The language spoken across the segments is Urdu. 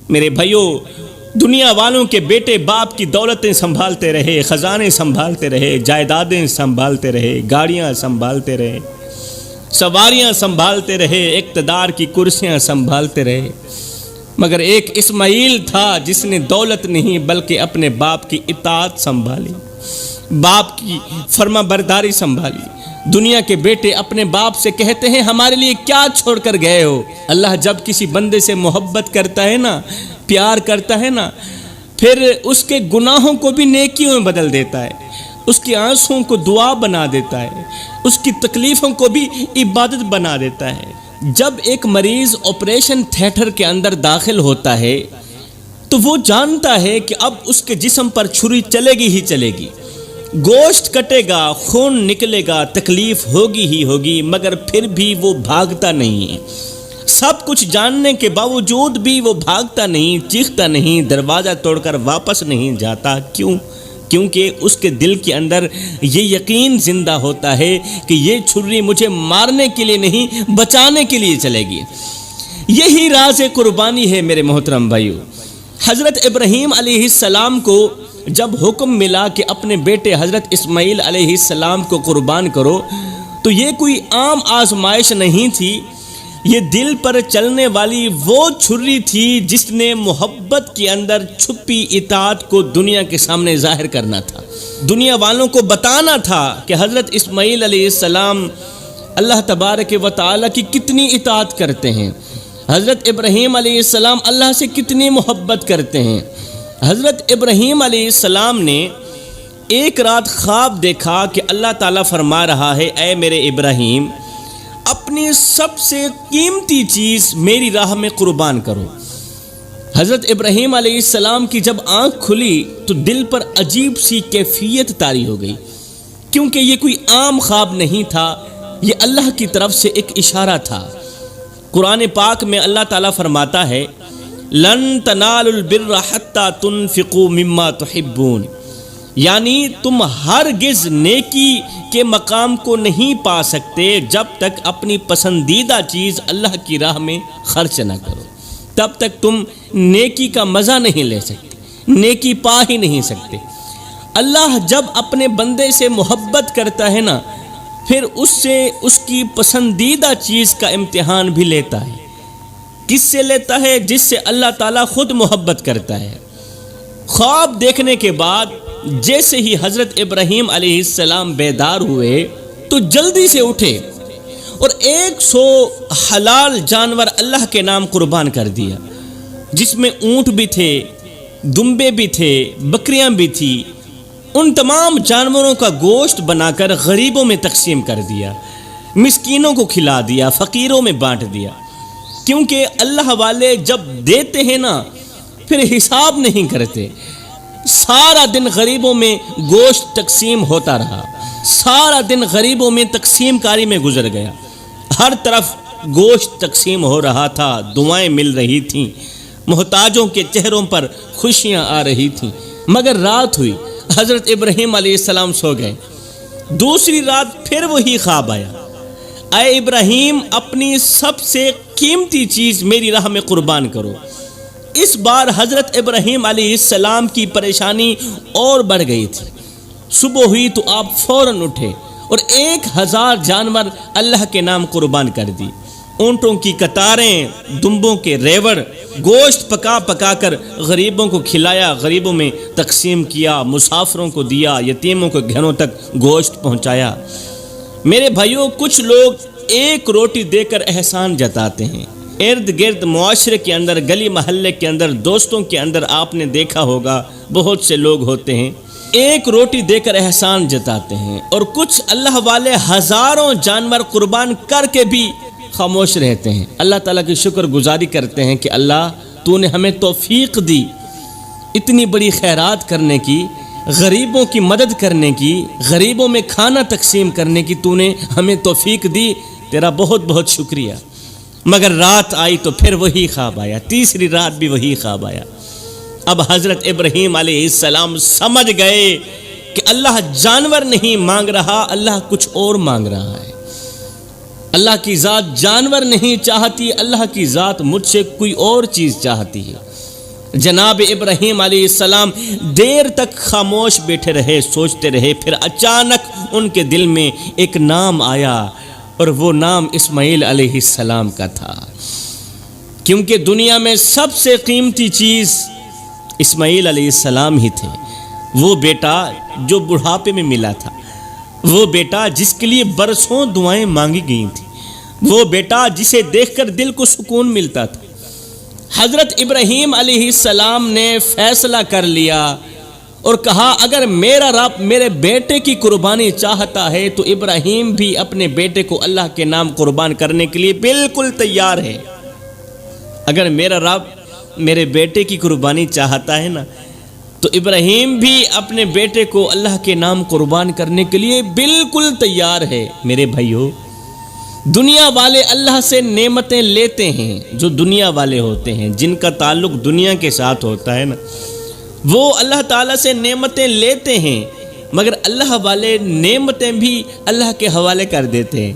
میرے بھائیوں، دنیا والوں کے بیٹے باپ کی دولتیں سنبھالتے رہے، خزانے سنبھالتے رہے، جائیدادیں سنبھالتے رہے، گاڑیاں سنبھالتے رہے، سواریاں سنبھالتے رہے، اقتدار کی کرسیاں سنبھالتے رہے، مگر ایک اسماعیل تھا جس نے دولت نہیں بلکہ اپنے باپ کی اطاعت سنبھالی، باپ کی فرما برداری سنبھالی۔ دنیا کے بیٹے اپنے باپ سے کہتے ہیں ہمارے لیے کیا چھوڑ کر گئے ہو؟ اللہ جب کسی بندے سے محبت کرتا ہے نا، پیار کرتا ہے نا، پھر اس کے گناہوں کو بھی نیکیوں میں بدل دیتا ہے، اس کی آنسوں کو دعا بنا دیتا ہے، اس کی تکلیفوں کو بھی عبادت بنا دیتا ہے۔ جب ایک مریض آپریشن تھیٹر کے اندر داخل ہوتا ہے تو وہ جانتا ہے کہ اب اس کے جسم پر چھری چلے گی ہی چلے گی، گوشت کٹے گا، خون نکلے گا، تکلیف ہوگی ہی ہوگی، مگر پھر بھی وہ بھاگتا نہیں ہے۔ سب کچھ جاننے کے باوجود بھی وہ بھاگتا نہیں، چیختا نہیں، دروازہ توڑ کر واپس نہیں جاتا۔ کیوں؟ کیونکہ اس کے دل کے اندر یہ یقین زندہ ہوتا ہے کہ یہ چھری مجھے مارنے کے لیے نہیں، بچانے کے لیے چلے گی۔ یہی راز قربانی ہے میرے محترم بھائیو۔ حضرت ابراہیم علیہ السلام کو جب حکم ملا کہ اپنے بیٹے حضرت اسماعیل علیہ السلام کو قربان کرو تو یہ کوئی عام آزمائش نہیں تھی، یہ دل پر چلنے والی وہ چھری تھی جس نے محبت کے اندر چھپی اطاعت کو دنیا کے سامنے ظاہر کرنا تھا، دنیا والوں کو بتانا تھا کہ حضرت اسماعیل علیہ السلام اللہ تبارک و تعالیٰ کی کتنی اطاعت کرتے ہیں، حضرت ابراہیم علیہ السلام اللہ سے کتنی محبت کرتے ہیں۔ حضرت ابراہیم علیہ السلام نے ایک رات خواب دیکھا کہ اللہ تعالیٰ فرما رہا ہے، اے میرے ابراہیم، اپنی سب سے قیمتی چیز میری راہ میں قربان کرو۔ حضرت ابراہیم علیہ السلام کی جب آنکھ کھلی تو دل پر عجیب سی کیفیت طاری ہو گئی، کیونکہ یہ کوئی عام خواب نہیں تھا، یہ اللہ کی طرف سے ایک اشارہ تھا۔ قرآن پاک میں اللہ تعالیٰ فرماتا ہے، لن تنالوا البر حتی تنفقوا مما تحبون، یعنی تم ہرگز نیکی کے مقام کو نہیں پا سکتے جب تک اپنی پسندیدہ چیز اللہ کی راہ میں خرچ نہ کرو، تب تک تم نیکی کا مزہ نہیں لے سکتے، نیکی پا ہی نہیں سکتے۔ اللہ جب اپنے بندے سے محبت کرتا ہے نا، پھر اس سے اس کی پسندیدہ چیز کا امتحان بھی لیتا ہے۔ کس سے لیتا ہے؟ جس سے اللہ تعالیٰ خود محبت کرتا ہے۔ خواب دیکھنے کے بعد جیسے ہی حضرت ابراہیم علیہ السلام بیدار ہوئے تو جلدی سے اٹھے اور 100 حلال جانور اللہ کے نام قربان کر دیا، جس میں اونٹ بھی تھے، دمبے بھی تھے، بکریاں بھی تھی۔ ان تمام جانوروں کا گوشت بنا کر غریبوں میں تقسیم کر دیا، مسکینوں کو کھلا دیا، فقیروں میں بانٹ دیا، کیونکہ اللہ والے جب دیتے ہیں نا پھر حساب نہیں کرتے۔ سارا دن غریبوں میں گوشت تقسیم ہوتا رہا، سارا دن غریبوں میں تقسیم کاری میں گزر گیا، ہر طرف گوشت تقسیم ہو رہا تھا، دعائیں مل رہی تھیں، محتاجوں کے چہروں پر خوشیاں آ رہی تھیں۔ مگر رات ہوئی، حضرت ابراہیم علیہ السلام سو گئے۔ دوسری رات پھر وہی خواب آیا، اے ابراہیم، اپنی سب سے قیمتی چیز میری راہ میں قربان کرو۔ اس بار حضرت ابراہیم علیہ السلام کی پریشانی اور بڑھ گئی تھی۔ صبح ہوئی تو آپ فوراً اٹھے اور 1000 جانور اللہ کے نام قربان کر دی۔ اونٹوں کی قطاریں، دمبوں کے ریوڑ، گوشت پکا پکا کر غریبوں کو کھلایا، غریبوں میں تقسیم کیا، مسافروں کو دیا، یتیموں کے گھروں تک گوشت پہنچایا۔ میرے بھائیوں، کچھ لوگ ایک روٹی دے کر احسان جتاتے ہیں۔ ارد گرد معاشرے کے اندر، گلی محلے کے اندر، دوستوں کے اندر آپ نے دیکھا ہوگا بہت سے لوگ ہوتے ہیں ایک روٹی دے کر احسان جتاتے ہیں، اور کچھ اللہ والے ہزاروں جانور قربان کر کے بھی خاموش رہتے ہیں، اللہ تعالیٰ کی شکر گزاری کرتے ہیں کہ اللہ تو نے ہمیں توفیق دی اتنی بڑی خیرات کرنے کی، غریبوں کی مدد کرنے کی، غریبوں میں کھانا تقسیم کرنے کی، تو نے ہمیں توفیق دی، تیرا بہت بہت شکریہ۔ مگر رات آئی تو پھر وہی خواب آیا، تیسری رات بھی وہی خواب آیا۔ اب حضرت ابراہیم علیہ السلام سمجھ گئے کہ اللہ جانور نہیں مانگ رہا، اللہ کچھ اور مانگ رہا ہے۔ اللہ کی ذات جانور نہیں چاہتی، اللہ کی ذات مجھ سے کوئی اور چیز چاہتی ہے۔ جناب ابراہیم علیہ السلام دیر تک خاموش بیٹھے رہے، سوچتے رہے، پھر اچانک ان کے دل میں ایک نام آیا اور وہ نام اسماعیل علیہ السلام کا تھا، کیونکہ دنیا میں سب سے قیمتی چیز اسماعیل علیہ السلام ہی تھے۔ وہ بیٹا جو بڑھاپے میں ملا تھا، وہ بیٹا جس کے لیے برسوں دعائیں مانگی گئی تھیں، وہ بیٹا جسے دیکھ کر دل کو سکون ملتا تھا۔ حضرت ابراہیم علیہ السلام نے فیصلہ کر لیا اور کہا اگر میرا رب میرے بیٹے کی قربانی چاہتا ہے تو ابراہیم بھی اپنے بیٹے کو اللہ کے نام قربان کرنے کے لیے بالکل تیار ہے۔ اگر میرا رب میرے بیٹے کی قربانی چاہتا ہے نا تو ابراہیم بھی اپنے بیٹے کو اللہ کے نام قربان کرنے کے لیے بالکل تیار ہے۔ میرے بھائیو، دنیا والے اللہ سے نعمتیں لیتے ہیں، جو دنیا والے ہوتے ہیں، جن کا تعلق دنیا کے ساتھ ہوتا ہے نا، وہ اللہ تعالیٰ سے نعمتیں لیتے ہیں، مگر اللہ والے نعمتیں بھی اللہ کے حوالے کر دیتے ہیں۔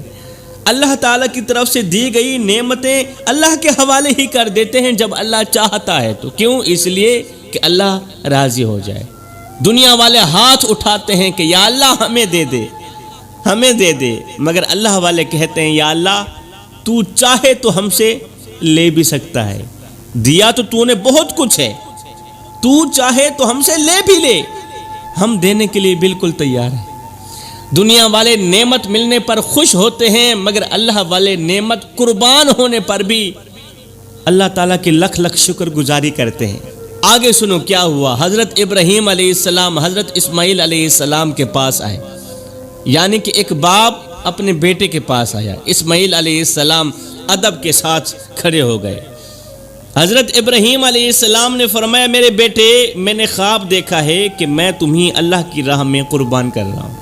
اللہ تعالیٰ کی طرف سے دی گئی نعمتیں اللہ کے حوالے ہی کر دیتے ہیں جب اللہ چاہتا ہے تو۔ کیوں؟ اس لیے کہ اللہ راضی ہو جائے۔ دنیا والے ہاتھ اٹھاتے ہیں کہ یا اللہ ہمیں دے دے، ہمیں دے دے، مگر اللہ والے کہتے ہیں یا اللہ تو چاہے تو ہم سے لے بھی سکتا ہے، دیا تو نے بہت کچھ ہے، تو چاہے تو ہم سے لے بھی لے، ہم دینے کے لیے بالکل تیار ہیں۔ دنیا والے نعمت ملنے پر خوش ہوتے ہیں، مگر اللہ والے نعمت قربان ہونے پر بھی اللہ تعالیٰ کی لکھ لکھ شکر گزاری کرتے ہیں۔ آگے سنو کیا ہوا۔ حضرت ابراہیم علیہ السلام حضرت اسماعیل علیہ السلام کے پاس آئے، یعنی کہ ایک باپ اپنے بیٹے کے پاس آیا۔ اسماعیل علیہ السلام ادب کے ساتھ کھڑے ہو گئے۔ حضرت ابراہیم علیہ السلام نے فرمایا میرے بیٹے، میں نے خواب دیکھا ہے کہ میں تمہیں اللہ کی راہ میں قربان کر رہا ہوں۔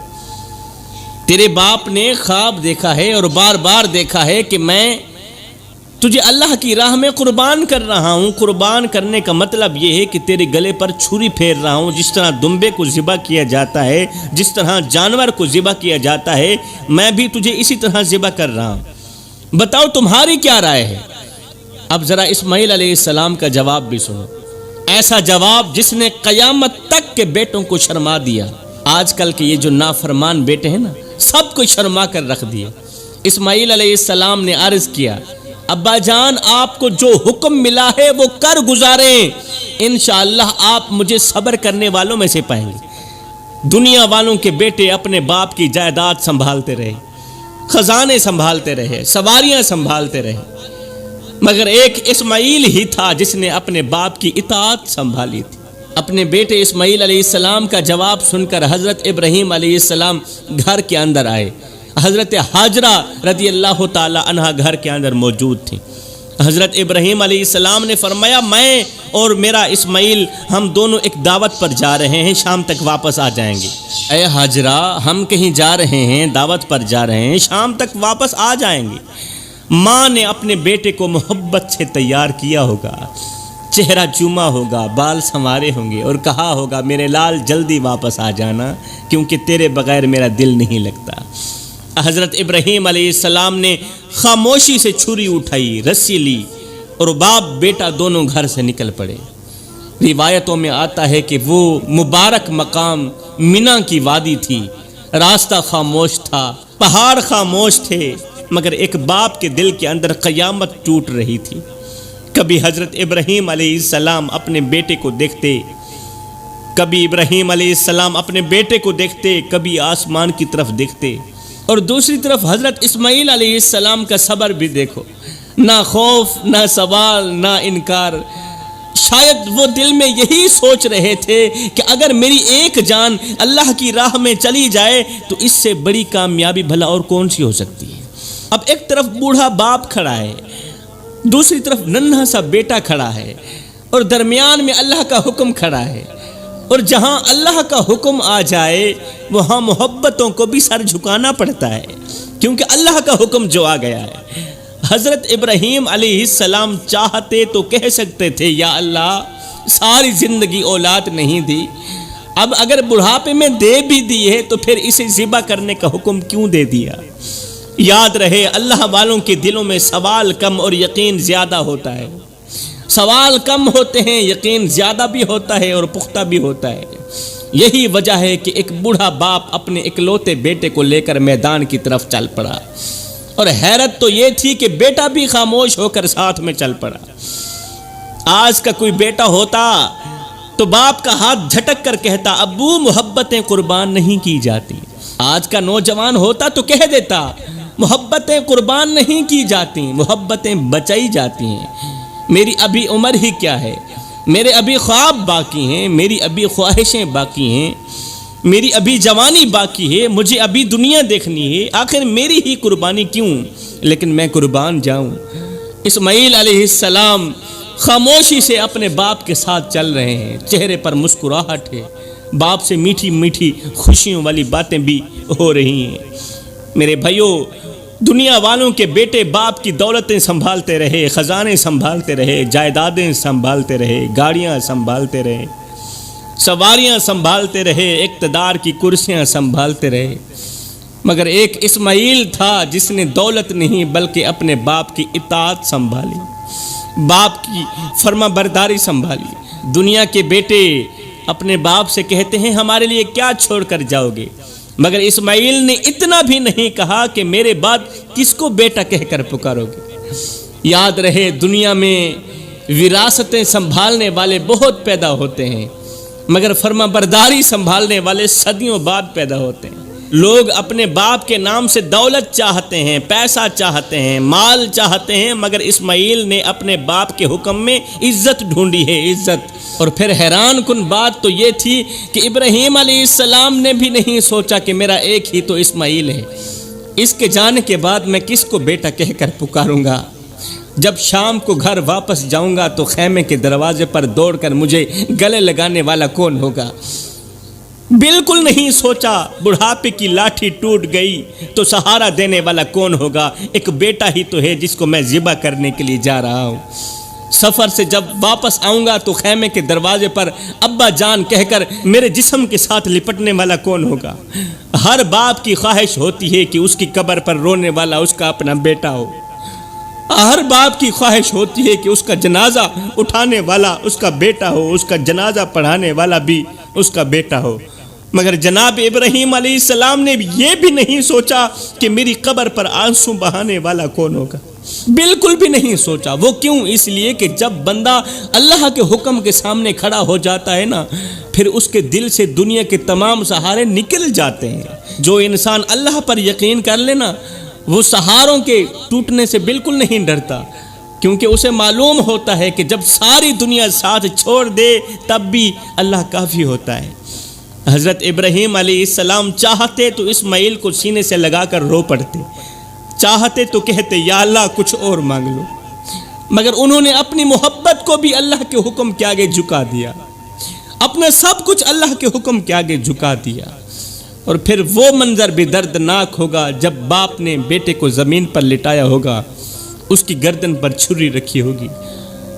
تیرے باپ نے خواب دیکھا ہے اور بار بار دیکھا ہے کہ میں تجھے اللہ کی راہ میں قربان کر رہا ہوں۔ قربان کرنے کا مطلب یہ ہے کہ تیرے گلے پر چھری پھیر رہا ہوں، جس طرح دمبے کو ذبح کیا جاتا ہے، جس طرح جانور کو ذبح کیا جاتا ہے، میں بھی تجھے اسی طرح ذبح کر رہا ہوں۔ بتاؤ تمہاری کیا رائے ہے؟ اب ذرا اسماعیل علیہ السلام کا جواب بھی سنو، ایسا جواب جس نے قیامت تک کے بیٹوں کو شرما دیا۔ آج کل کے یہ جو نافرمان بیٹے ہیں نا، سب کو شرما کر رکھ دیا۔ اسماعیل علیہ السلام نے عرض کیا ابا جان آپ کو جو حکم ملا ہے وہ کر گزاریں، انشاءاللہ آپ مجھے صبر کرنے والوں میں سے پائیں گے۔ دنیا والوں کے بیٹے اپنے باپ کی جائیداد سنبھالتے رہے، خزانے سنبھالتے رہے، سواریاں سنبھالتے رہے، مگر ایک اسماعیل ہی تھا جس نے اپنے باپ کی اطاعت سنبھالی تھی۔ اپنے بیٹے اسماعیل علیہ السلام کا جواب سن کر حضرت ابراہیم علیہ السلام گھر کے اندر آئے۔ حضرت حاجرہ رضی اللہ تعالی عنہا گھر کے اندر موجود تھی۔ حضرت ابراہیم علیہ السلام نے فرمایا میں اور میرا اسماعیل ہم دونوں ایک دعوت پر جا رہے ہیں، شام تک واپس آ جائیں گے۔ اے حاجرہ ہم کہیں جا رہے ہیں، دعوت پر جا رہے ہیں، شام تک واپس آ جائیں گے۔ ماں نے اپنے بیٹے کو محبت سے تیار کیا ہوگا، چہرہ چوما ہوگا، بال سنوارے ہوں گے اور کہا ہوگا میرے لال جلدی واپس آ جانا کیونکہ تیرے بغیر میرا دل نہیں لگتا۔ حضرت ابراہیم علیہ السلام نے خاموشی سے چھری اٹھائی، رسی لی اور باپ بیٹا دونوں گھر سے نکل پڑے۔ روایتوں میں آتا ہے کہ وہ مبارک مقام منی کی وادی تھی، راستہ خاموش تھا، پہاڑ خاموش تھے، مگر ایک باپ کے دل کے اندر قیامت ٹوٹ رہی تھی۔ کبھی حضرت ابراہیم علیہ السلام اپنے بیٹے کو دیکھتے، کبھی ابراہیم علیہ السلام اپنے بیٹے کو دیکھتے، کبھی آسمان کی طرف دیکھتے، اور دوسری طرف حضرت اسماعیل علیہ السلام کا صبر بھی دیکھو، نہ خوف، نہ سوال، نہ انکار۔ شاید وہ دل میں یہی سوچ رہے تھے کہ اگر میری ایک جان اللہ کی راہ میں چلی جائے تو اس سے بڑی کامیابی بھلا اور کون سی ہو سکتی ہے۔ اب ایک طرف بوڑھا باپ کھڑا ہے، دوسری طرف ننھا سا بیٹا کھڑا ہے، اور درمیان میں اللہ کا حکم کھڑا ہے، اور جہاں اللہ کا حکم آ جائے وہاں محبتوں کو بھی سر جھکانا پڑتا ہے، کیونکہ اللہ کا حکم جو آ گیا ہے۔ حضرت ابراہیم علیہ السلام چاہتے تو کہہ سکتے تھے یا اللہ ساری زندگی اولاد نہیں دی، اب اگر بڑھاپے میں دے بھی دی ہے تو پھر اسے ذبح کرنے کا حکم کیوں دے دیا۔ یاد رہے اللہ والوں کے دلوں میں سوال کم اور یقین زیادہ ہوتا ہے۔ سوال کم ہوتے ہیں، یقین زیادہ بھی ہوتا ہے اور پختہ بھی ہوتا ہے۔ یہی وجہ ہے کہ ایک بوڑھا باپ اپنے اکلوتے بیٹے کو لے کر میدان کی طرف چل پڑا، اور حیرت تو یہ تھی کہ بیٹا بھی خاموش ہو کر ساتھ میں چل پڑا۔ آج کا کوئی بیٹا ہوتا تو باپ کا ہاتھ جھٹک کر کہتا، ابو محبتیں قربان نہیں کی جاتی۔ آج کا نوجوان ہوتا تو کہہ دیتا، محبتیں قربان نہیں کی جاتی، محبتیں بچائی جاتی ہیں۔ میری ابھی عمر ہی کیا ہے، میرے ابھی خواب باقی ہیں، میری ابھی خواہشیں باقی ہیں، میری ابھی جوانی باقی ہے، مجھے ابھی دنیا دیکھنی ہے، آخر میری ہی قربانی کیوں، لیکن میں قربان جاؤں۔ اسماعیل علیہ السلام خاموشی سے اپنے باپ کے ساتھ چل رہے ہیں، چہرے پر مسکراہٹ ہے، باپ سے میٹھی میٹھی خوشیوں والی باتیں بھی ہو رہی ہیں۔ میرے بھائیوں، دنیا والوں کے بیٹے باپ کی دولتیں سنبھالتے رہے، خزانے سنبھالتے رہے، جائیدادیں سنبھالتے رہے، گاڑیاں سنبھالتے رہے، سواریاں سنبھالتے رہے، اقتدار کی کرسیاں سنبھالتے رہے، مگر ایک اسماعیل تھا جس نے دولت نہیں بلکہ اپنے باپ کی اطاعت سنبھالی، باپ کی فرما برداری سنبھالی۔ دنیا کے بیٹے اپنے باپ سے کہتے ہیں ہمارے لیے کیا چھوڑ کر جاؤ گے، مگر اسماعیل نے اتنا بھی نہیں کہا کہ میرے بعد کس کو بیٹا کہہ کر پکارو گے۔ یاد رہے، دنیا میں وراثتیں سنبھالنے والے بہت پیدا ہوتے ہیں، مگر فرما برداری سنبھالنے والے صدیوں بعد پیدا ہوتے ہیں۔ لوگ اپنے باپ کے نام سے دولت چاہتے ہیں، پیسہ چاہتے ہیں، مال چاہتے ہیں، مگر اسماعیل نے اپنے باپ کے حکم میں عزت ڈھونڈی ہے، عزت۔ اور پھر حیران کن بات تو یہ تھی کہ ابراہیم علیہ السلام نے بھی نہیں سوچا کہ میرا ایک ہی تو اسماعیل ہے، اس کے جانے کے بعد میں کس کو بیٹا کہہ کر پکاروں گا؟ جب شام کو گھر واپس جاؤں گا تو خیمے کے دروازے پر دوڑ کر مجھے گلے لگانے والا کون ہوگا؟ بالکل نہیں سوچا۔ بڑھاپے کی لاٹھی ٹوٹ گئی تو سہارا دینے والا کون ہوگا؟ ایک بیٹا ہی تو ہے جس کو میں ذبح کرنے کے لیے جا رہا ہوں۔ سفر سے جب واپس آؤں گا تو خیمے کے دروازے پر ابا جان کہہ کر میرے جسم کے ساتھ لپٹنے والا کون ہوگا؟ ہر باپ کی خواہش ہوتی ہے کہ اس کی قبر پر رونے والا اس کا اپنا بیٹا ہو، ہر باپ کی خواہش ہوتی ہے کہ اس کا جنازہ اٹھانے والا اس کا بیٹا ہو، اس کا جنازہ پڑھانے والا بھی اس کا بیٹا ہو، مگر جناب ابراہیم علیہ السلام نے یہ بھی نہیں سوچا کہ میری قبر پر آنسو بہانے والا کون ہوگا، بالکل بھی نہیں سوچا۔ وہ کیوں؟ اس لیے کہ جب بندہ اللہ کے حکم کے سامنے کھڑا ہو جاتا ہے نا، پھر اس کے دل سے دنیا کے تمام سہارے نکل جاتے ہیں۔ جو انسان اللہ پر یقین کر لینا، وہ سہاروں کے ٹوٹنے سے بالکل نہیں ڈرتا، کیونکہ اسے معلوم ہوتا ہے کہ جب ساری دنیا ساتھ چھوڑ دے تب بھی اللہ کافی ہوتا ہے۔ حضرت ابراہیم علیہ السلام چاہتے تو اسماعیل کو سینے سے لگا کر رو پڑتے، چاہتے تو کہتے یا اللہ کچھ اور مانگ لو، مگر انہوں نے اپنی محبت کو بھی اللہ کے حکم کے آگے جھکا دیا، اپنا سب کچھ اللہ کے حکم کے آگے جھکا دیا۔ اور پھر وہ منظر بھی دردناک ہوگا جب باپ نے بیٹے کو زمین پر لٹایا ہوگا، اس کی گردن پر چھری رکھی ہوگی۔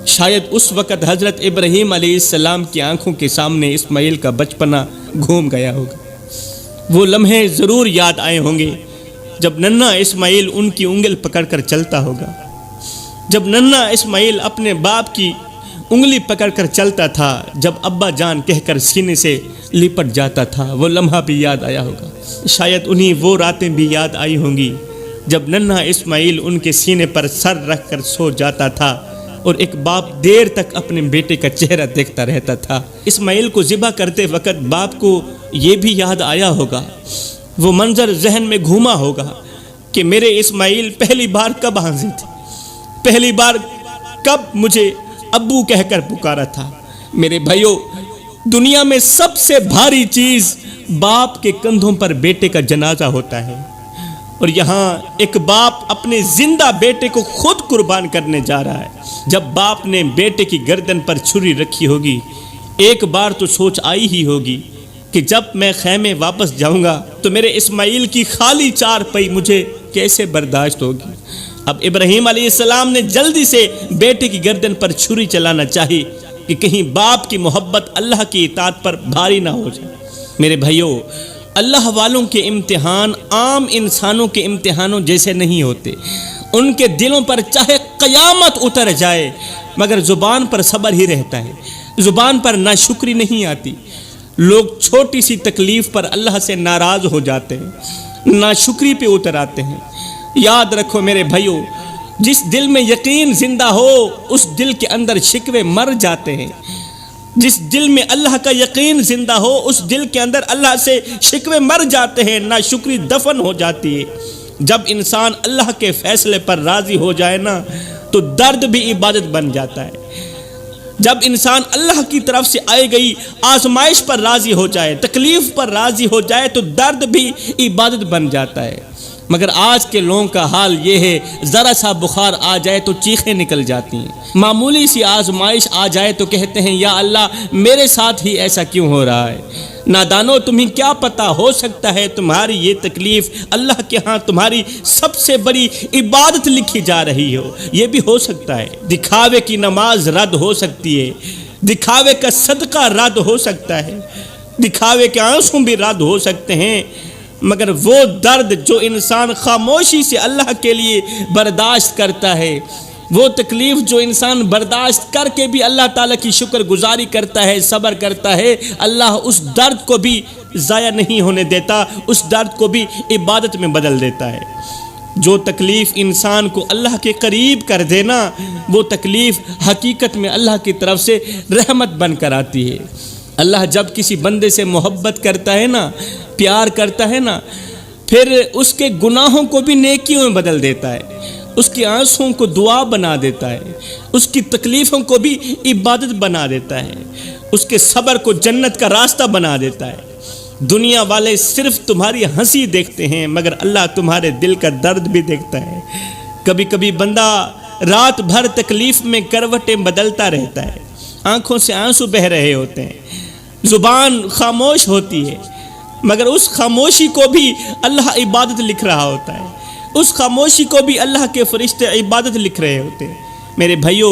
شاید اس وقت حضرت ابراہیم علیہ السلام کی آنکھوں کے سامنے اسماعیل کا بچپنا گھوم گیا ہوگا۔ وہ لمحے ضرور یاد آئے ہوں گے جب ننھا اسماعیل ان کی انگل پکڑ کر چلتا ہوگا، جب ننھا اسماعیل اپنے باپ کی انگلی پکڑ کر چلتا تھا، جب ابا جان کہہ کر سینے سے لپٹ جاتا تھا، وہ لمحہ بھی یاد آیا ہوگا۔ شاید انہی وہ راتیں بھی یاد آئی ہوں گی جب ننھا اسماعیل ان کے سینے پر سر رکھ کر سو جاتا تھا اور ایک باپ دیر تک اپنے بیٹے کا چہرہ دیکھتا رہتا تھا۔ اسماعیل کو ذبح کرتے وقت باپ کو یہ بھی یاد آیا ہوگا، وہ منظر ذہن میں گھوما ہوگا کہ میرے اسماعیل پہلی بار کب ہنسے تھے، پہلی بار کب مجھے ابو کہہ کر پکارا تھا۔ میرے بھائیوں، دنیا میں سب سے بھاری چیز باپ کے کندھوں پر بیٹے کا جنازہ ہوتا ہے، اور یہاں ایک باپ اپنے زندہ بیٹے کو خود قربان کرنے جا رہا ہے۔ جب باپ نے بیٹے کی گردن پر چھری رکھی ہوگی، ایک بار تو سوچ آئی ہی ہوگی کہ جب میں خیمے واپس جاؤں گا تو میرے اسماعیل کی خالی چار پئی مجھے کیسے برداشت ہوگی۔ اب ابراہیم علیہ السلام نے جلدی سے بیٹے کی گردن پر چھری چلانا چاہی کہ کہیں باپ کی محبت اللہ کی اطاعت پر بھاری نہ ہو جائے۔ میرے بھائیوں، اللہ والوں کے امتحان عام انسانوں کے امتحانوں جیسے نہیں ہوتے، ان کے دلوں پر چاہے قیامت اتر جائے مگر زبان پر صبر ہی رہتا ہے، زبان پر ناشکری نہیں آتی۔ لوگ چھوٹی سی تکلیف پر اللہ سے ناراض ہو جاتے ہیں، ناشکری پہ اتر آتے ہیں۔ یاد رکھو میرے بھائیو، جس دل میں یقین زندہ ہو اس دل کے اندر شکوے مر جاتے ہیں۔ جس دل میں اللہ کا یقین زندہ ہو اس دل کے اندر اللہ سے شکوے مر جاتے ہیں، ناشکری دفن ہو جاتی ہے۔ جب انسان اللہ کے فیصلے پر راضی ہو جائے نا تو درد بھی عبادت بن جاتا ہے۔ جب انسان اللہ کی طرف سے آئی گئی آزمائش پر راضی ہو جائے، تکلیف پر راضی ہو جائے تو درد بھی عبادت بن جاتا ہے۔ مگر آج کے لوگوں کا حال یہ ہے، ذرا سا بخار آ جائے تو چیخیں نکل جاتی ہیں، معمولی سی آزمائش آ جائے تو کہتے ہیں یا اللہ میرے ساتھ ہی ایسا کیوں ہو رہا ہے۔ نادانو، تمہیں کیا پتا، ہو سکتا ہے تمہاری یہ تکلیف اللہ کے ہاں تمہاری سب سے بڑی عبادت لکھی جا رہی ہو، یہ بھی ہو سکتا ہے۔ دکھاوے کی نماز رد ہو سکتی ہے، دکھاوے کا صدقہ رد ہو سکتا ہے، دکھاوے کے آنسو بھی رد ہو سکتے ہیں، مگر وہ درد جو انسان خاموشی سے اللہ کے لیے برداشت کرتا ہے، وہ تکلیف جو انسان برداشت کر کے بھی اللہ تعالیٰ کی شکر گزاری کرتا ہے، صبر کرتا ہے، اللہ اس درد کو بھی ضائع نہیں ہونے دیتا، اس درد کو بھی عبادت میں بدل دیتا ہے۔ جو تکلیف انسان کو اللہ کے قریب کر دینا، وہ تکلیف حقیقت میں اللہ کی طرف سے رحمت بن کر آتی ہے۔ اللہ جب کسی بندے سے محبت کرتا ہے نا، پیار کرتا ہے نا، پھر اس کے گناہوں کو بھی نیکیوں میں بدل دیتا ہے، اس کی آنسوں کو دعا بنا دیتا ہے، اس کی تکلیفوں کو بھی عبادت بنا دیتا ہے، اس کے صبر کو جنت کا راستہ بنا دیتا ہے۔ دنیا والے صرف تمہاری ہنسی دیکھتے ہیں مگر اللہ تمہارے دل کا درد بھی دیکھتا ہے۔ کبھی کبھی بندہ رات بھر تکلیف میں کروٹیں بدلتا رہتا ہے، آنکھوں سے آنسو بہہ رہے ہوتے ہیں، زبان خاموش ہوتی ہے، مگر اس خاموشی کو بھی اللہ عبادت لکھ رہا ہوتا ہے، اس خاموشی کو بھی اللہ کے فرشتے عبادت لکھ رہے ہوتے ہیں۔ میرے بھائیو،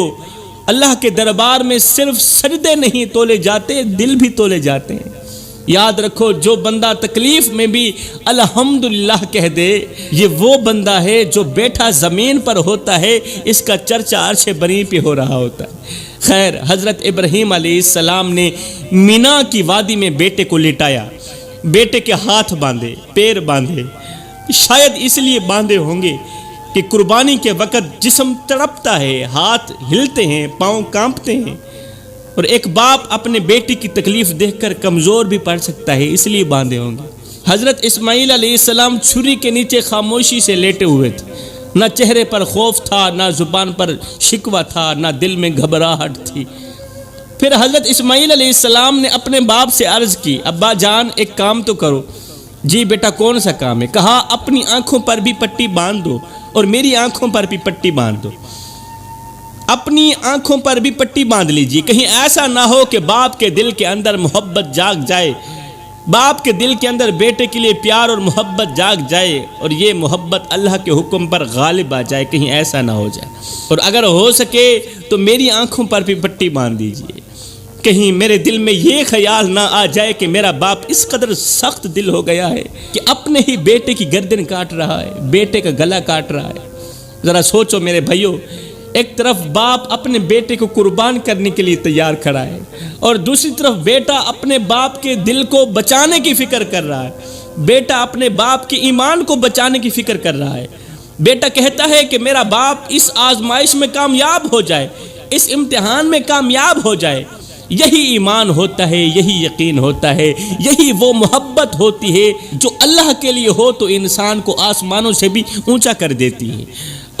اللہ کے دربار میں صرف سجدے نہیں تولے جاتے، دل بھی تولے جاتے ہیں۔ یاد رکھو، جو بندہ تکلیف میں بھی الحمدللہ کہہ دے، یہ وہ بندہ ہے جو بیٹھا زمین پر ہوتا ہے، اس کا چرچہ عرش بری پہ ہو رہا ہوتا ہے۔ خیر، حضرت ابراہیم علیہ السلام نے مینا کی وادی میں بیٹے کو لٹایا، بیٹے کے ہاتھ باندھے، پیر باندھے، شاید اس لیے باندھے ہوں گے کہ قربانی کے وقت جسم تڑپتا ہے، ہاتھ ہلتے ہیں، پاؤں کانپتے ہیں، اور ایک باپ اپنے بیٹی کی تکلیف دیکھ کر کمزور بھی پڑ سکتا ہے، اس لیے باندھے ہوں گے۔ حضرت اسماعیل علیہ السلام چھری کے نیچے خاموشی سے لیٹے ہوئے تھے، نہ چہرے پر خوف تھا، نہ زبان پر شکوہ تھا، نہ دل میں گھبراہٹ تھی۔ پھر حضرت اسماعیل علیہ السلام نے اپنے باپ سے عرض کی، ابا جان ایک کام تو کرو۔ جی بیٹا، کون سا کام ہے؟ کہا اپنی آنکھوں پر بھی پٹی باندھ دو اور میری آنکھوں پر بھی پٹی باندھ دو، اپنی آنکھوں پر بھی پٹی باندھ لیجیے، کہیں ایسا نہ ہو کہ باپ کے دل کے اندر محبت جاگ جائے، باپ کے دل کے اندر بیٹے کے لیے پیار اور محبت جاگ جائے اور یہ محبت اللہ کے حکم پر غالب آ جائے، کہیں ایسا نہ ہو جائے۔ اور اگر ہو سکے تو میری آنکھوں پر بھی پٹی باندھ دیجیے، کہیں میرے دل میں یہ خیال نہ آ جائے کہ میرا باپ اس قدر سخت دل ہو گیا ہے کہ اپنے ہی بیٹے کی گردن کاٹ رہا ہے، بیٹے کا گلا کاٹ رہا ہے۔ ذرا سوچو میرے بھائیو، ایک طرف باپ اپنے بیٹے کو قربان کرنے کے لیے تیار کھڑا ہے اور دوسری طرف بیٹا اپنے باپ کے دل کو بچانے کی فکر کر رہا ہے، بیٹا اپنے باپ کے ایمان کو بچانے کی فکر کر رہا ہے۔ بیٹا کہتا ہے کہ میرا باپ اس آزمائش میں کامیاب ہو جائے، اس امتحان میں کامیاب ہو جائے۔ یہی ایمان ہوتا ہے، یہی یقین ہوتا ہے، یہی وہ محبت ہوتی ہے جو اللہ کے لیے ہو تو انسان کو آسمانوں سے بھی اونچا کر دیتی ہے۔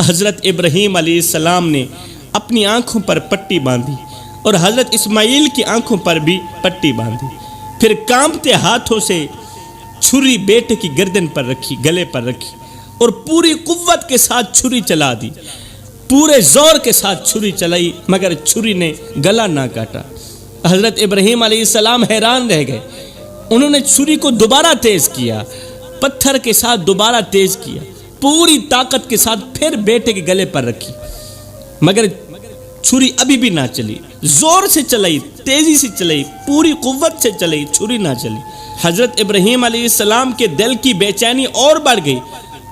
حضرت ابراہیم علیہ السلام نے اپنی آنکھوں پر پٹی باندھی اور حضرت اسماعیل کی آنکھوں پر بھی پٹی باندھی، پھر کانپتے ہاتھوں سے چھری بیٹے کی گردن پر رکھی، گلے پر رکھی اور پوری قوت کے ساتھ چھری چلا دی، پورے زور کے ساتھ چھری چلائی مگر چھری نے گلا نہ کاٹا۔ حضرت ابراہیم علیہ السلام حیران رہ گئے، انہوں نے چھری کو دوبارہ تیز کیا، پتھر کے ساتھ دوبارہ تیز کیا، پوری طاقت کے ساتھ پھر بیٹے کے گلے پر رکھی مگر چھری ابھی بھی نہ چلی، زور سے چلائی، تیزی سے چلائی، پوری قوت سے چلائی، چھری نہ چلی۔ حضرت ابراہیم علیہ السلام کے دل کی بے چینی اور بڑھ گئی،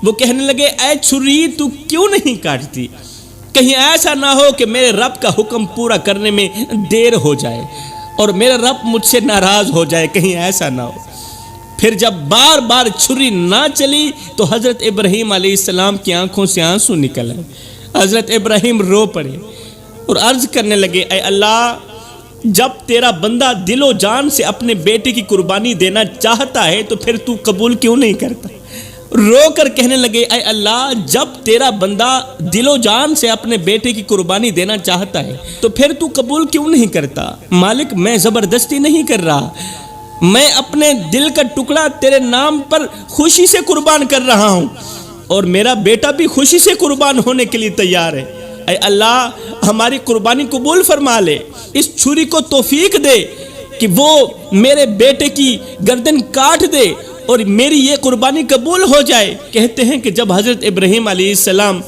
وہ کہنے لگے اے چھری تو کیوں نہیں کاٹتی؟ کہیں ایسا نہ ہو کہ میرے رب کا حکم پورا کرنے میں دیر ہو جائے اور میرا رب مجھ سے ناراض ہو جائے، کہیں ایسا نہ ہو۔ پھر جب بار بار چھری نہ چلی تو حضرت ابراہیم علیہ السلام کی آنکھوں سے آنسو نکل آئے۔ حضرت ابراہیم رو پڑے اور عرض کرنے لگے، اے اللہ، جب تیرا بندہ دل و جان سے اپنے بیٹے کی قربانی دینا چاہتا ہے تو پھر تو قبول کیوں نہیں کرتا؟ رو کر کہنے لگے، اے اللہ، جب تیرا بندہ دل و جان سے اپنے بیٹے کی قربانی دینا چاہتا ہے تو پھر تو قبول کیوں نہیں کرتا؟ مالک، میں زبردستی نہیں کر رہا، میں اپنے دل کا ٹکڑا تیرے نام پر خوشی سے قربان کر رہا ہوں اور میرا بیٹا بھی خوشی سے قربان ہونے کے لیے تیار ہے۔ اے اللہ، ہماری قربانی قبول فرما لے، اس چھری کو توفیق دے کہ وہ میرے بیٹے کی گردن کاٹ دے اور میری یہ قربانی قبول ہو جائے۔ کہتے ہیں کہ جب حضرت ابراہیم علیہ السلام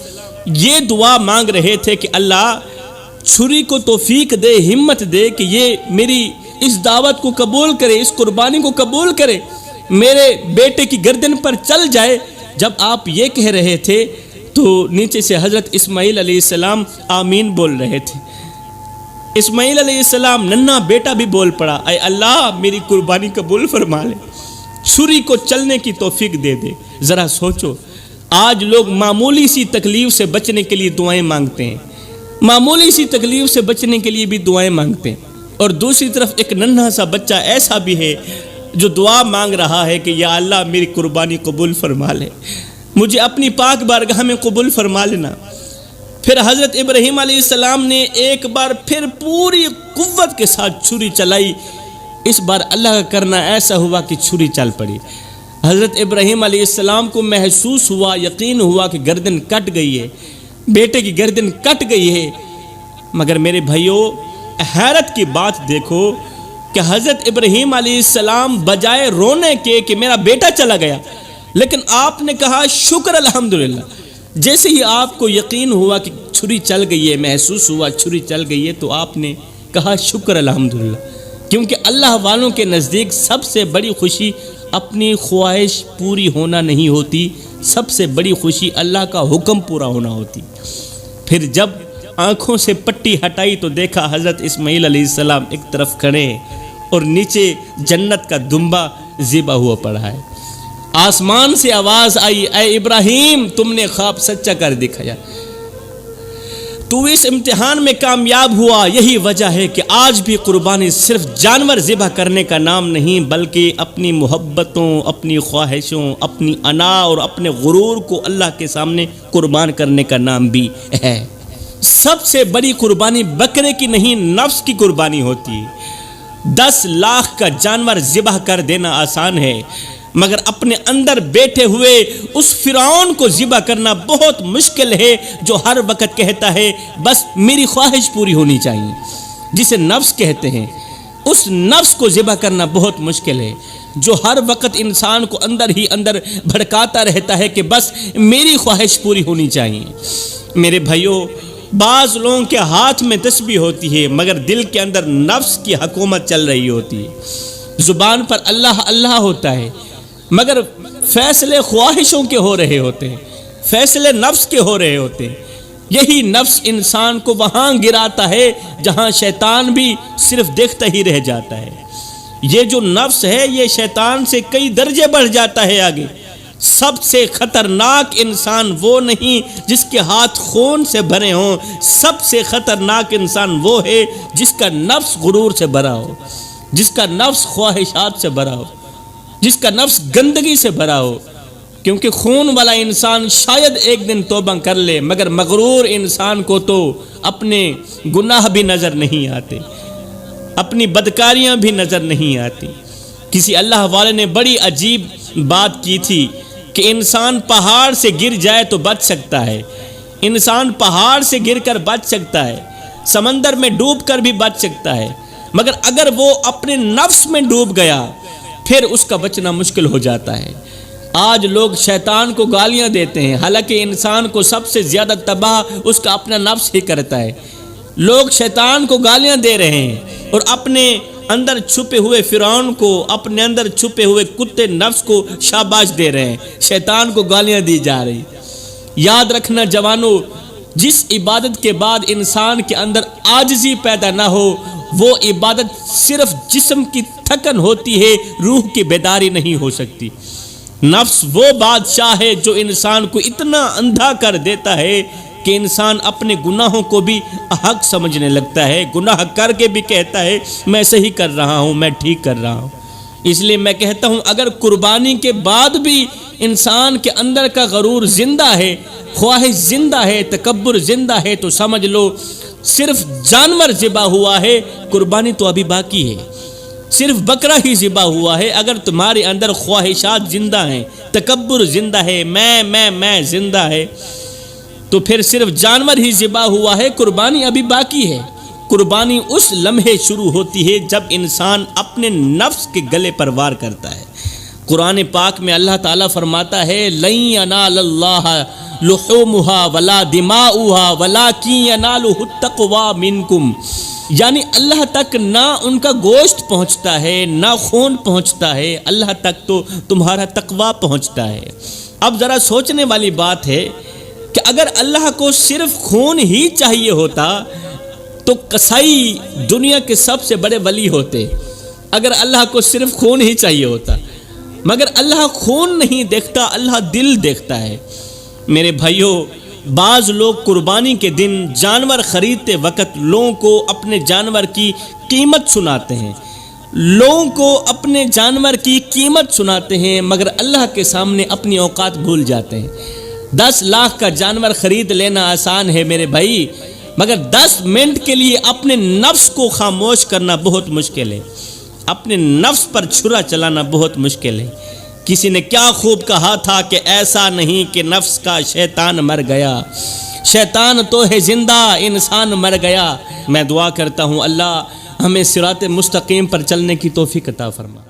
یہ دعا مانگ رہے تھے کہ اللہ چھری کو توفیق دے، ہمت دے کہ یہ میری اس دعوت کو قبول کرے، اس قربانی کو قبول کرے، میرے بیٹے کی گردن پر چل جائے، جب آپ یہ کہہ رہے تھے تو نیچے سے حضرت اسماعیل علیہ السلام آمین بول رہے تھے۔ اسماعیل علیہ السلام ننھا بیٹا بھی بول پڑا، اے اللہ، میری قربانی قبول فرما لے، چھری کو چلنے کی توفیق دے دے۔ ذرا سوچو، آج لوگ معمولی سی تکلیف سے بچنے کے لیے دعائیں مانگتے ہیں، معمولی سی تکلیف سے بچنے کے لیے بھی دعائیں مانگتے ہیں، اور دوسری طرف ایک ننھا سا بچہ ایسا بھی ہے جو دعا مانگ رہا ہے کہ یا اللہ، میری قربانی قبول فرما لے، مجھے اپنی پاک بارگاہ میں قبول فرما لینا۔ پھر حضرت ابراہیم علیہ السلام نے ایک بار پھر پوری قوت کے ساتھ چھری چلائی۔ اس بار اللہ کا کرنا ایسا ہوا کہ چھری چل پڑی۔ حضرت ابراہیم علیہ السلام کو محسوس ہوا، یقین ہوا کہ گردن کٹ گئی ہے، بیٹے کی گردن کٹ گئی ہے۔ مگر میرے بھائیوں، حیرت کی بات دیکھو کہ حضرت ابراہیم علیہ السلام بجائے رونے کے کہ میرا بیٹا چلا گیا، لیکن آپ نے کہا شکر الحمدللہ۔ جیسے ہی آپ کو یقین ہوا کہ چھری چل گئی ہے، محسوس ہوا چھری چل گئی ہے، تو آپ نے کہا شکر الحمدللہ، کیونکہ اللہ والوں کے نزدیک سب سے بڑی خوشی اپنی خواہش پوری ہونا نہیں ہوتی، سب سے بڑی خوشی اللہ کا حکم پورا ہونا ہوتی۔ پھر جب آنکھوں سے پٹی ہٹائی تو دیکھا حضرت اسماعیل علیہ السلام ایک طرف کھڑے اور نیچے جنت کا دمبا ذبح ہوا پڑا ہے۔ آسمان سے آواز آئی، اے ابراہیم، تم نے خواب سچا کر دکھایا، تو اس امتحان میں کامیاب ہوا۔ یہی وجہ ہے کہ آج بھی قربانی صرف جانور ذبح کرنے کا نام نہیں، بلکہ اپنی محبتوں، اپنی خواہشوں، اپنی انا اور اپنے غرور کو اللہ کے سامنے قربان کرنے کا نام بھی ہے۔ سب سے بڑی قربانی بکرے کی نہیں، نفس کی قربانی ہوتی ہے۔ 10 لاکھ کا جانور ذبح کر دینا آسان ہے، مگر اپنے اندر بیٹھے ہوئے اس فرعون کو ذبح کرنا بہت مشکل ہے، جو ہر وقت کہتا ہے بس میری خواہش پوری ہونی چاہیے، جسے نفس کہتے ہیں۔ اس نفس کو ذبح کرنا بہت مشکل ہے، جو ہر وقت انسان کو اندر ہی اندر بھڑکاتا رہتا ہے کہ بس میری خواہش پوری ہونی چاہیے۔ میرے بھائیوں، بعض لوگوں کے ہاتھ میں تسبیح ہوتی ہے، مگر دل کے اندر نفس کی حکومت چل رہی ہوتی ہے۔ زبان پر اللہ اللہ ہوتا ہے، مگر فیصلے خواہشوں کے ہو رہے ہوتے ہیں، فیصلے نفس کے ہو رہے ہوتے ہیں۔ یہی نفس انسان کو وہاں گراتا ہے جہاں شیطان بھی صرف دیکھتا ہی رہ جاتا ہے۔ یہ جو نفس ہے، یہ شیطان سے کئی درجے بڑھ جاتا ہے آگے۔ سب سے خطرناک انسان وہ نہیں جس کے ہاتھ خون سے بھرے ہوں، سب سے خطرناک انسان وہ ہے جس کا نفس غرور سے بھرا ہو، جس کا نفس خواہشات سے بھرا ہو، جس کا نفس گندگی سے بھرا ہو۔ کیونکہ خون والا انسان شاید ایک دن توبہ کر لے، مگر مغرور انسان کو تو اپنے گناہ بھی نظر نہیں آتے، اپنی بدکاریاں بھی نظر نہیں آتی۔ کسی اللہ والے نے بڑی عجیب بات کی تھی کہ انسان پہاڑ سے گر جائے تو بچ سکتا ہے، انسان پہاڑ سے گر کر بچ سکتا ہے، سمندر میں ڈوب کر بھی بچ سکتا ہے، مگر اگر وہ اپنے نفس میں ڈوب گیا پھر اس کا بچنا مشکل ہو جاتا ہے۔ آج لوگ شیطان کو گالیاں دیتے ہیں، حالانکہ انسان کو سب سے زیادہ تباہ اس کا اپنا نفس ہی کرتا ہے۔ لوگ شیطان کو گالیاں دے رہے ہیں اور اپنے اندر چھپے ہوئے فرعون کو، اپنے اندر چھپے ہوئے کتے نفس کو شاباش دے رہے ہیں، شیطان کو گالیاں دی جا رہی۔ یاد رکھنا جوانو، جس عبادت کے بعد انسان کے اندر عاجزی پیدا نہ ہو، وہ عبادت صرف جسم کی تھکن ہوتی ہے، روح کی بیداری نہیں ہو سکتی۔ نفس وہ بادشاہ ہے جو انسان کو اتنا اندھا کر دیتا ہے کہ انسان اپنے گناہوں کو بھی حق سمجھنے لگتا ہے، گناہ کر کے بھی کہتا ہے میں صحیح کر رہا ہوں، میں ٹھیک کر رہا ہوں۔ اس لیے میں کہتا ہوں اگر قربانی کے بعد بھی انسان کے اندر کا غرور زندہ ہے، خواہش زندہ ہے، تکبر زندہ ہے، تو سمجھ لو صرف جانور ذبح ہوا ہے، قربانی تو ابھی باقی ہے۔ صرف بکرا ہی ذبح ہوا ہے۔ اگر تمہارے اندر خواہشات زندہ ہیں، تکبر زندہ ہے، میں زندہ ہے، تو پھر صرف جانور ہی ذبح ہوا ہے، قربانی ابھی باقی ہے۔ قربانی اس لمحے شروع ہوتی ہے جب انسان اپنے نفس کے گلے پر وار کرتا ہے۔ قرآن پاک میں اللہ تعالیٰ فرماتا ہے لَن يَنَالَ اللَّهَ لُحُومُهَا وَلَا دِمَاؤُهَا وَلَٰكِن يَنَالُهُ التَّقْوَىٰ مِنكُمْ، یعنی اللہ تک نہ ان کا گوشت پہنچتا ہے، نہ خون پہنچتا ہے، اللہ تک تو تمہارا تقویٰ پہنچتا ہے۔ اب ذرا سوچنے والی بات ہے کہ اگر اللہ کو صرف خون ہی چاہیے ہوتا تو قصائی دنیا کے سب سے بڑے ولی ہوتے۔ اگر اللہ کو صرف خون ہی چاہیے ہوتا، مگر اللہ خون نہیں دیکھتا، اللہ دل دیکھتا ہے۔ میرے بھائیوں، بعض لوگ قربانی کے دن جانور خریدتے وقت لوگوں کو اپنے جانور کی قیمت سناتے ہیں، لوگوں کو اپنے جانور کی قیمت سناتے ہیں، مگر اللہ کے سامنے اپنی اوقات بھول جاتے ہیں۔ 10 لاکھ کا جانور خرید لینا آسان ہے میرے بھائی، مگر 10 منٹ کے لیے اپنے نفس کو خاموش کرنا بہت مشکل ہے، اپنے نفس پر چھرا چلانا بہت مشکل ہے۔ کسی نے کیا خوب کہا تھا کہ ایسا نہیں کہ نفس کا شیطان مر گیا، شیطان تو ہے زندہ، انسان مر گیا۔ میں دعا کرتا ہوں اللہ ہمیں صراط مستقیم پر چلنے کی توفیق عطا فرما۔